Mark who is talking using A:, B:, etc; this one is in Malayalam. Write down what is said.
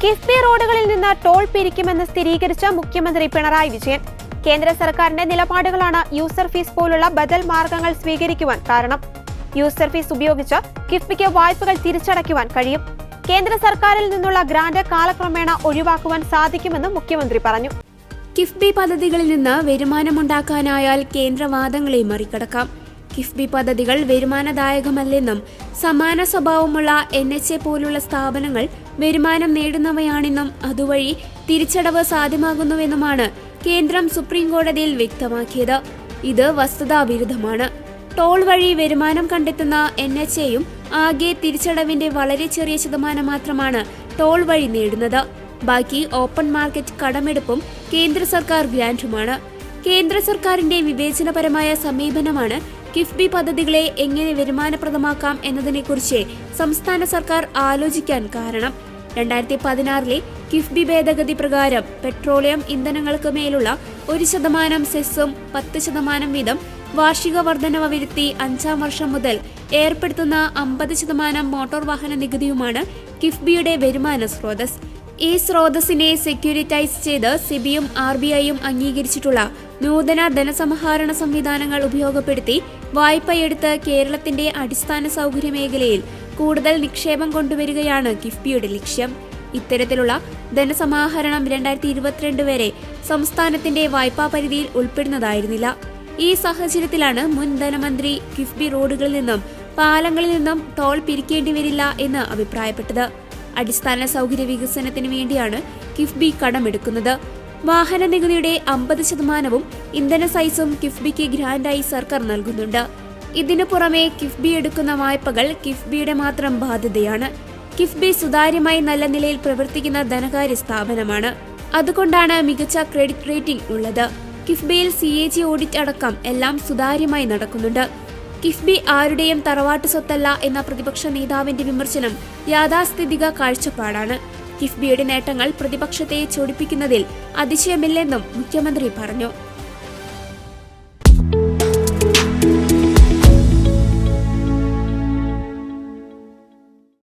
A: കിഫ്ബി റോഡുകളിൽ നിന്ന് ടോൾ പിരിക്കുമെന്ന് സ്ഥിരീകരിച്ച മുഖ്യമന്ത്രി പിണറായി വിജയൻ. കേന്ദ്ര സർക്കാരിന്റെ നിലപാടുകളാണ് യൂസർ ഫീസ് പോലുള്ള ബദൽ മാർഗങ്ങൾ സ്വീകരിക്കുവാൻ കാരണം. യൂസർ ഫീസ് ഉപയോഗിച്ച് കിഫ്ബിക്ക് വായ്പകൾ തിരിച്ചടയ്ക്കുവാൻ കഴിയും. കേന്ദ്ര സർക്കാരിൽ നിന്നുള്ള ഗ്രാന്റ് കാലക്രമേണ ഒഴിവാക്കുവാൻ സാധിക്കുമെന്നും മുഖ്യമന്ത്രി പറഞ്ഞു.
B: കിഫ്ബി പദ്ധതികളിൽ നിന്ന് വരുമാനമുണ്ടാക്കാനായാൽ കേന്ദ്രവാദങ്ങളെ മറികടക്കാം. കിഫ്ബി പദ്ധതികൾ വരുമാനദായകമല്ലെന്നും സമാന സ്വഭാവമുള്ള NHA പോലുള്ള സ്ഥാപനങ്ങൾ വരുമാനം നേടുന്നവയാണെന്നും അതുവഴി തിരിച്ചടവ് സാധ്യമാകുന്നുവെന്നുമാണ് കേന്ദ്രം സുപ്രീം കോടതിയിൽ വ്യക്തമാക്കിയത്. ഇത് വസ്തുതാവിരുദ്ധമാണ്. ടോൾ വഴി വരുമാനം കണ്ടെത്തുന്ന NHAയും ആകെ തിരിച്ചടവിന്റെ വളരെ ചെറിയ ശതമാനം മാത്രമാണ് ടോൾ വഴി നേടുന്നത്. ബാക്കി ഓപ്പൺ മാർക്കറ്റ് കടമെടുപ്പും കേന്ദ്ര സർക്കാർ ഗ്രാന്റുമാണ്. കേന്ദ്ര സർക്കാരിന്റെ വിവേചനപരമായ സമീപനമാണ് കിഫ്ബി പദ്ധതികളെ എങ്ങനെ വരുമാനപ്രദമാക്കാം എന്നതിനെക്കുറിച്ച് സംസ്ഥാന സർക്കാർ ആലോചിക്കാൻ കാരണം. 2016 കിഫ്ബി ഭേദഗതി പ്രകാരം പെട്രോളിയം ഇന്ധനങ്ങൾക്ക് മേലുള്ള 1% സെസ്സും 10% വീതം വാർഷിക വർധനവ് വരുത്തി 5ാം വർഷം മുതൽ ഏർപ്പെടുത്തുന്ന 50% മോട്ടോർ വാഹന നികുതിയുമാണ് കിഫ്ബിയുടെ വരുമാന സ്രോതസ്. ഈ സ്രോതസ്സിനെ സെക്യൂരിറ്റൈസ് ചെയ്ത് സെബിയും RBIയും അംഗീകരിച്ചിട്ടുള്ള നൂതന ധനസമാഹരണ സംവിധാനങ്ങൾ ഉപയോഗപ്പെടുത്തി വായ്പയെടുത്ത് കേരളത്തിന്റെ അടിസ്ഥാന സൗകര്യ മേഖലയിൽ കൂടുതൽ നിക്ഷേപം കൊണ്ടുവരികയാണ് കിഫ്ബിയുടെ ലക്ഷ്യം. ഇത്തരത്തിലുള്ള ധനസമാഹരണം 2022 വരെ സംസ്ഥാനത്തിന്റെ വായ്പാ പരിധിയിൽ ഉൾപ്പെടുന്നതായിരുന്നില്ല. ഈ സാഹചര്യത്തിലാണ് മുൻ ധനമന്ത്രി കിഫ്ബി റോഡുകളിൽ നിന്നും പാലങ്ങളിൽ നിന്നും ടോൾ പിരിക്കേണ്ടി വരില്ല എന്ന് അഭിപ്രായപ്പെട്ടത്. അടിസ്ഥാന സൗകര്യ വികസനത്തിന് വേണ്ടിയാണ് കിഫ്ബി കടമെടുക്കുന്നത്. വാഹന നികുതിയുടെ 50%വും ഇന്ധന സൈസും കിഫ്ബിക്ക് ഗ്രാന്റായി സർക്കാർ നൽകുന്നുണ്ട്. ഇതിനു പുറമെ കിഫ്ബി എടുക്കുന്ന വായ്പകൾ കിഫ്ബിയുടെ മാത്രം ബാധ്യതയാണ്. കിഫ്ബി സുതാര്യമായി നല്ല നിലയിൽ പ്രവർത്തിക്കുന്ന ധനകാര്യ സ്ഥാപനമാണ്. അതുകൊണ്ടാണ് മികച്ച ക്രെഡിറ്റ് റേറ്റിംഗ് ഉള്ളത്. കിഫ്ബിയിൽ CAG ഓഡിറ്റ് അടക്കം എല്ലാം സുതാര്യമായി നടക്കുന്നുണ്ട്. കിഫ്ബി ആരുടെയും തറവാട്ട് സ്വത്തല്ല എന്ന പ്രതിപക്ഷ നേതാവിന്റെ വിമർശനം യാഥാസ്ഥിതിക കാഴ്ചപ്പാടാണ്. കിഫ്ബിയുടെ നേട്ടങ്ങൾ പ്രതിപക്ഷത്തെ ചൊടിപ്പിക്കുന്നതിൽ അതിശയമില്ലെന്നും മുഖ്യമന്ത്രി പറഞ്ഞു.